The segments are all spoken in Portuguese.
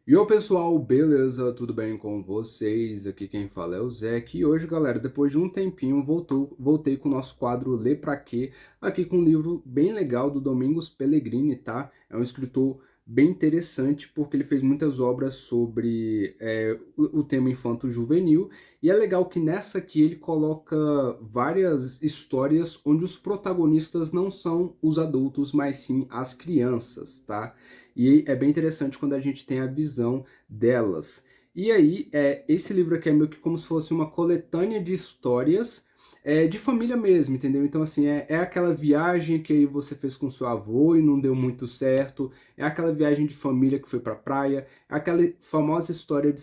E ô pessoal, beleza? Tudo bem com vocês? Aqui quem fala é o Zé, e hoje, galera, depois de um tempinho, voltei com o nosso quadro Lê Pra Quê, aqui com um livro bem legal do Domingos Pellegrini, tá? É um escritor bem interessante, porque ele fez muitas obras sobre o tema infanto-juvenil, e é legal que nessa aqui ele coloca várias histórias onde os protagonistas não são os adultos, mas sim as crianças, tá? E é bem interessante quando a gente tem a visão delas. E aí, esse livro aqui é meio que como se fosse uma coletânea de histórias de família mesmo, entendeu? Então, assim, é aquela viagem que aí você fez com seu avô e não deu muito certo, é aquela viagem de família que foi pra praia, é aquela famosa história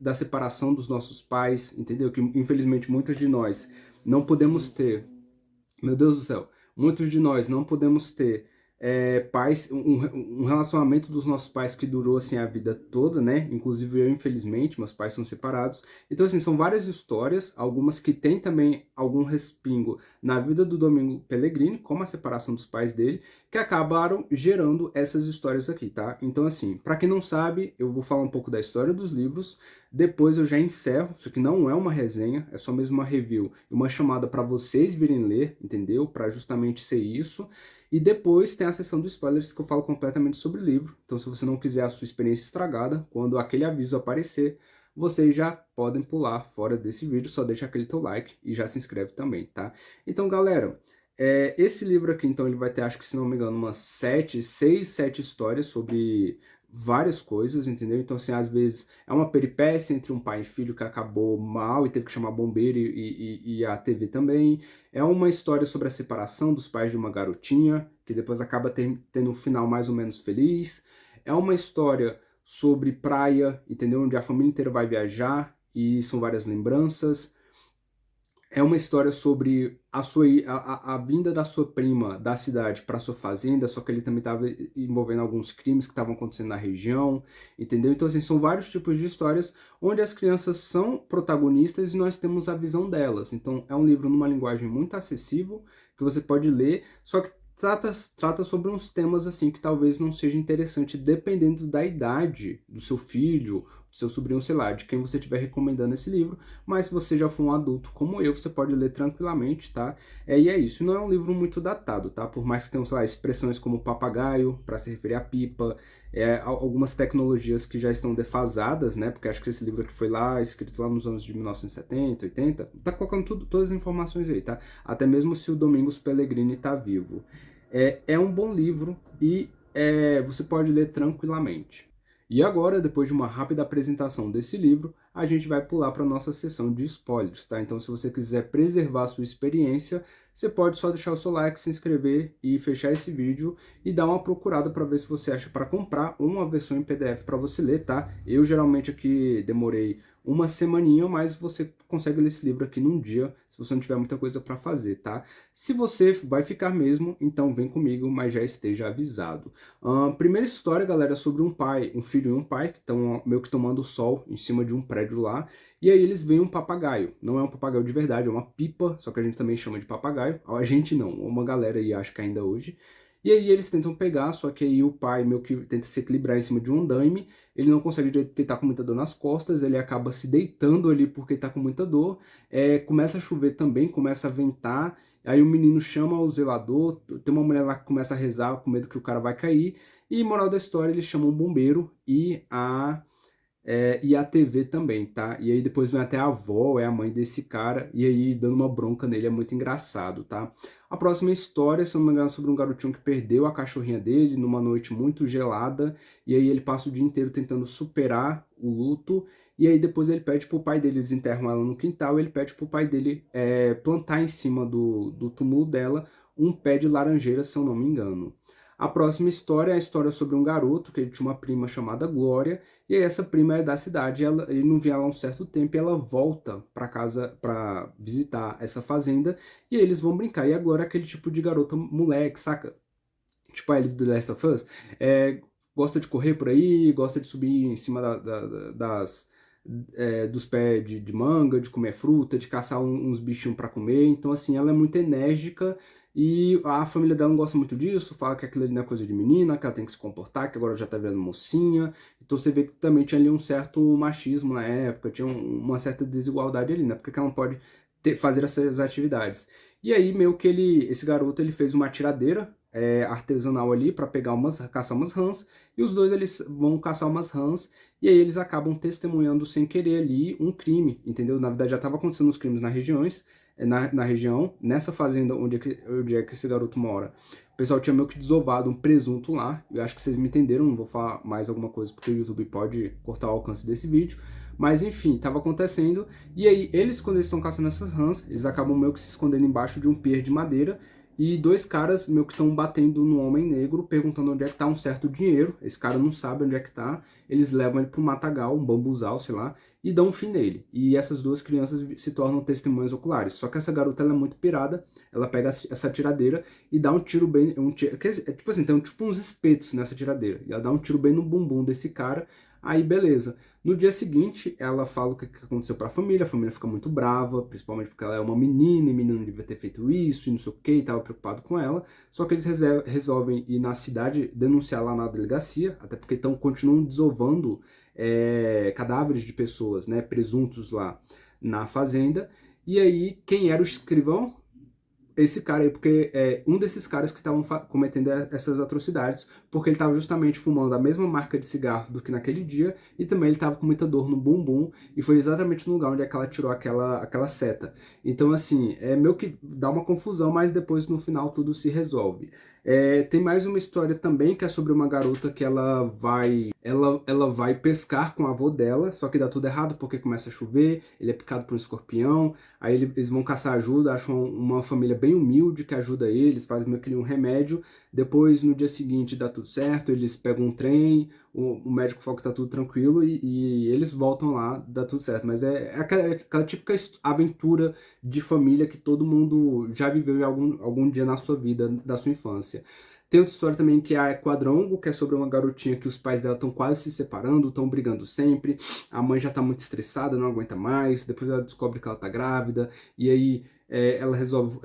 da separação dos nossos pais, entendeu? Que infelizmente muitos de nós não podemos ter. Meu Deus do céu, muitos de nós não podemos ter pais, um relacionamento dos nossos pais que durou assim a vida toda, né? Inclusive eu, infelizmente, meus pais são separados. Então, assim, são várias histórias, algumas que têm também algum respingo na vida do Domingo Pellegrini, como a separação dos pais dele, que acabaram gerando essas histórias aqui, tá? Então, assim, para quem não sabe, eu vou falar um pouco da história dos livros, depois eu já encerro, isso aqui não é uma resenha, é só mesmo uma review e uma chamada para vocês virem ler, entendeu? Para justamente ser isso. E depois tem a seção dos spoilers que eu falo completamente sobre o livro. Então, se você não quiser a sua experiência estragada, quando aquele aviso aparecer, vocês já podem pular fora desse vídeo, só deixa aquele teu like e já se inscreve também, tá? Então, galera, esse livro aqui, então, ele vai ter, acho que se não me engano, umas 7 histórias sobre várias coisas, entendeu? Então, assim, às vezes é uma peripécia entre um pai e filho que acabou mal e teve que chamar bombeiro e a TV também. É uma história sobre a separação dos pais de uma garotinha, que depois acaba tendo um final mais ou menos feliz. É uma história sobre praia, entendeu? Onde a família inteira vai viajar e são várias lembranças. É uma história sobre a vinda da sua prima da cidade para sua fazenda, só que ele também estava envolvendo alguns crimes que estavam acontecendo na região, entendeu? Então, assim, são vários tipos de histórias onde as crianças são protagonistas e nós temos a visão delas. Então, é um livro numa linguagem muito acessível, que você pode ler, só que trata sobre uns temas, assim, que talvez não seja interessante dependendo da idade do seu filho, do seu sobrinho, sei lá, de quem você estiver recomendando esse livro, mas se você já for um adulto como eu, você pode ler tranquilamente, tá? E é isso, não é um livro muito datado, tá? Por mais que tenham, sei lá, expressões como papagaio, para se referir a pipa, algumas tecnologias que já estão defasadas, né? Porque acho que esse livro aqui foi lá, escrito lá nos anos de 1970, 80, tá colocando todas as informações aí, tá? Até mesmo se o Domingos Pellegrini tá vivo. É um bom livro e você pode ler tranquilamente. E agora, depois de uma rápida apresentação desse livro, a gente vai pular para a nossa sessão de spoilers, tá? Então, se você quiser preservar a sua experiência, você pode só deixar o seu like, se inscrever e fechar esse vídeo e dar uma procurada para ver se você acha para comprar uma versão em PDF para você ler, tá? Eu geralmente aqui demorei uma semaninha, mas você consegue ler esse livro aqui num dia, se você não tiver muita coisa para fazer, tá? Se você vai ficar mesmo, então vem comigo, mas já esteja avisado. Primeira história, galera, é sobre um pai, um filho e um pai que estão meio que tomando sol em cima de um prédio lá. E aí eles veem um papagaio. Não é um papagaio de verdade, é uma pipa, só que a gente também chama de papagaio. A gente não, uma galera aí acha que ainda hoje. E aí eles tentam pegar, só que aí o pai meio que tenta se equilibrar em cima de um andaime. Ele não consegue direito porque ele tá com muita dor nas costas, ele acaba se deitando ali porque tá com muita dor. Começa a chover também, começa a ventar. Aí o menino chama o zelador, tem uma mulher lá que começa a rezar com medo que o cara vai cair. E moral da história, eles chamam um bombeiro e a TV também, tá? E aí depois vem até a avó, é a mãe desse cara, e aí dando uma bronca nele, é muito engraçado, tá? A próxima história, se não me engano, é sobre um garotinho que perdeu a cachorrinha dele numa noite muito gelada, e aí ele passa o dia inteiro tentando superar o luto, e aí depois ele pede pro pai dele, eles enterram ela no quintal, e ele pede pro pai dele plantar em cima do túmulo dela um pé de laranjeira, se eu não me engano. A próxima história é a história sobre um garoto, que ele tinha uma prima chamada Glória, e aí essa prima é da cidade, ele não via ela há um certo tempo, e ela volta para casa para visitar essa fazenda, e aí eles vão brincar. E a Glória é aquele tipo de garota moleque, saca? Tipo a Ellie do The Last of Us, gosta de correr por aí, gosta de subir em cima dos pés de manga, de comer fruta, de caçar uns bichinhos para comer. Então, assim, ela é muito enérgica e a família dela não gosta muito disso, fala que aquilo ali não é coisa de menina, que ela tem que se comportar, que agora já tá virando mocinha. Então você vê que também tinha ali um certo machismo na época, tinha uma certa desigualdade ali, né? Porque que ela não pode fazer essas atividades. E aí meio que esse garoto, ele fez uma tiradeira artesanal ali para pegar caçar umas rãs, e os dois eles vão caçar umas rãs, e aí eles acabam testemunhando sem querer ali um crime, entendeu? Na verdade já estava acontecendo os crimes na região, nessa fazenda onde é que esse garoto mora. O pessoal tinha meio que desovado um presunto lá, eu acho que vocês me entenderam, não vou falar mais alguma coisa porque o YouTube pode cortar o alcance desse vídeo, mas enfim, estava acontecendo, e aí eles, quando eles estão caçando essas rãs, eles acabam meio que se escondendo embaixo de um pier de madeira, e dois caras meio que estão batendo no homem negro, perguntando onde é que tá um certo dinheiro. Esse cara não sabe onde é que tá. Eles levam ele para um matagal, um bambuzal, sei lá, e dão um fim nele. E essas duas crianças se tornam testemunhas oculares. Só que essa garota, ela é muito pirada. Ela pega essa tiradeira e dá um tiro bem... tipo assim, tem tipo uns espetos nessa tiradeira. E ela dá um tiro bem no bumbum desse cara. Aí, beleza. No dia seguinte, ela fala o que aconteceu para a família fica muito brava, principalmente porque ela é uma menina, e menina não devia ter feito isso, e não sei o que, e estava preocupado com ela. Só que eles resolvem ir na cidade denunciar lá na delegacia, até porque continuam desovando cadáveres de pessoas, né, presuntos lá na fazenda. E aí, quem era o escrivão? Esse cara aí, porque é um desses caras que estavam cometendo essas atrocidades, porque ele estava justamente fumando a mesma marca de cigarro do que naquele dia, e também ele estava com muita dor no bumbum, e foi exatamente no lugar onde é que ela tirou aquela seta. Então, assim, é meio que dá uma confusão, mas depois no final tudo se resolve. Tem mais uma história também que é sobre uma garota que ela vai pescar com o avô dela, só que dá tudo errado porque começa a chover, ele é picado por um escorpião, aí eles vão caçar ajuda, acham uma família bem humilde que ajuda eles, faz meio que um remédio, depois no dia seguinte dá tudo certo, eles pegam um trem, o médico fala que tá tudo tranquilo e eles voltam lá, dá tudo certo, mas é aquela típica aventura de família que todo mundo já viveu em algum dia na sua vida, da sua infância. Tem outra história também que é a Quadrongo, que é sobre uma garotinha que os pais dela estão quase se separando, estão brigando sempre, a mãe já tá muito estressada, não aguenta mais, depois ela descobre que ela tá grávida, e aí ela resolve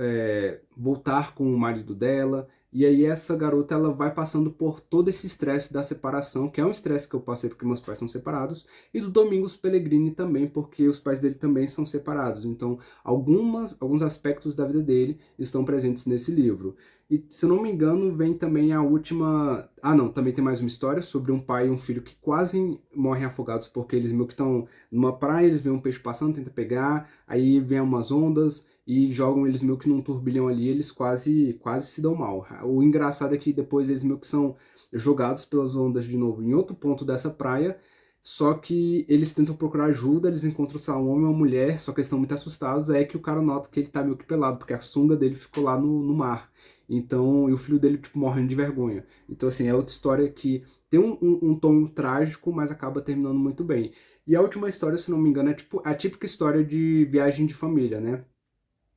voltar com o marido dela, e aí essa garota ela vai passando por todo esse estresse da separação, que é um estresse que eu passei porque meus pais são separados, e do Domingos Pellegrini também, porque os pais dele também são separados, então alguns aspectos da vida dele estão presentes nesse livro. E, se eu não me engano, vem também a última... Ah, não, também tem mais uma história sobre um pai e um filho que quase morrem afogados porque eles meio que estão numa praia, eles veem um peixe passando, tentam pegar, aí vem umas ondas e jogam eles meio que num turbilhão ali, eles quase se dão mal. O engraçado é que depois eles meio que são jogados pelas ondas de novo em outro ponto dessa praia, só que eles tentam procurar ajuda, eles encontram, sei lá, um homem e uma mulher, só que eles estão muito assustados, aí é que o cara nota que ele tá meio que pelado, porque a sunga dele ficou lá no mar. Então, e o filho dele, tipo, morrendo de vergonha. Então, assim, é outra história que tem um tom trágico, mas acaba terminando muito bem. E a última história, se não me engano, é tipo a típica história de viagem de família, né?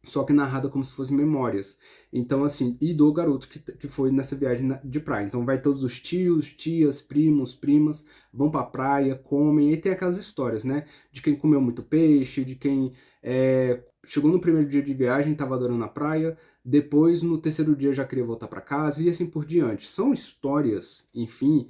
Só que narrada como se fossem memórias. Então, assim, e do garoto que foi nessa viagem de praia. Então vai todos os tios, tias, primos, primas, vão pra praia, comem, e tem aquelas histórias, né? De quem comeu muito peixe, de quem chegou no primeiro dia de viagem, estava adorando a praia, depois no terceiro dia já queria voltar para casa, e assim por diante. São histórias, enfim,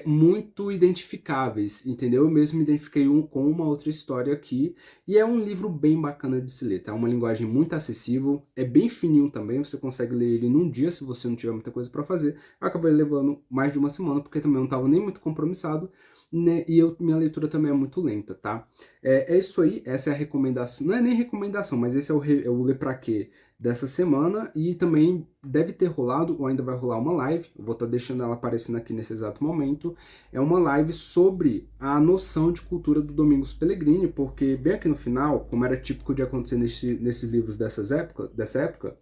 muito identificáveis, entendeu? Eu mesmo me identifiquei com uma outra história aqui, e é um livro bem bacana de se ler, tá? É uma linguagem muito acessível, é bem fininho também, você consegue ler ele num dia se você não tiver muita coisa para fazer. Eu acabei levando mais de uma semana, porque também não estava nem muito compromissado, né? E minha leitura também é muito lenta, tá? É isso aí, essa é a recomendação, não é nem recomendação, mas esse é o Lê Pra Quê dessa semana, e também deve ter rolado, ou ainda vai rolar uma live, eu vou estar deixando ela aparecendo aqui nesse exato momento, é uma live sobre a noção de cultura do Domingos Pellegrini, porque bem aqui no final, como era típico de acontecer nesses livros dessa época,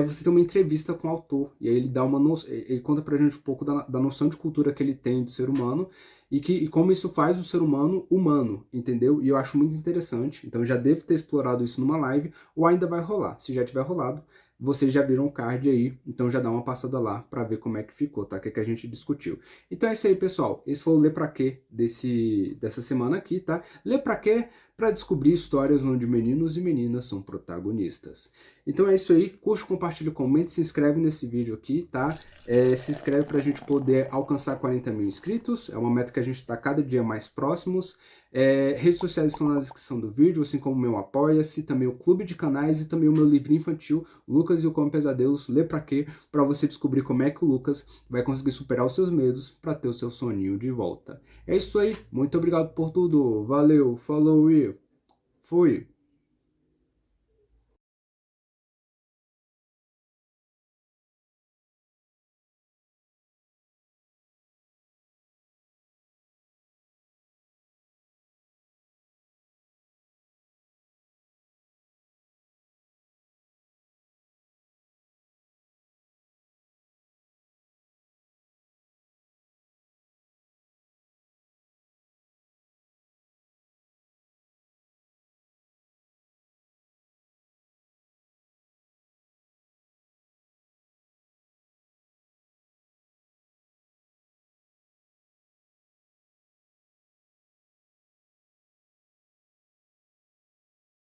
você tem uma entrevista com o autor, e aí ele dá ele conta pra gente um pouco da noção de cultura que ele tem do ser humano, e como isso faz o ser humano humano, entendeu? E eu acho muito interessante, então já devo ter explorado isso numa live, ou ainda vai rolar. Se já tiver rolado, vocês já viram o card aí, então já dá uma passada lá pra ver como é que ficou, tá? O que é que a gente discutiu. Então é isso aí, pessoal. Esse foi o Lê Pra Quê dessa semana aqui, tá? Lê Pra Quê? para descobrir histórias onde meninos e meninas são protagonistas. Então é isso aí, curte, compartilha, comenta, se inscreve nesse vídeo aqui, tá? Se inscreve para a gente poder alcançar 40 mil inscritos, é uma meta que a gente está cada dia mais próximos. Redes sociais estão na descrição do vídeo, assim como o meu Apoia-se, também o Clube de Canais e também o meu livrinho infantil, Lucas e o Como Pesadelos, Lê Pra Quê? Para você descobrir como é que o Lucas vai conseguir superar os seus medos para ter o seu soninho de volta. É isso aí, muito obrigado por tudo, valeu, falou e fui!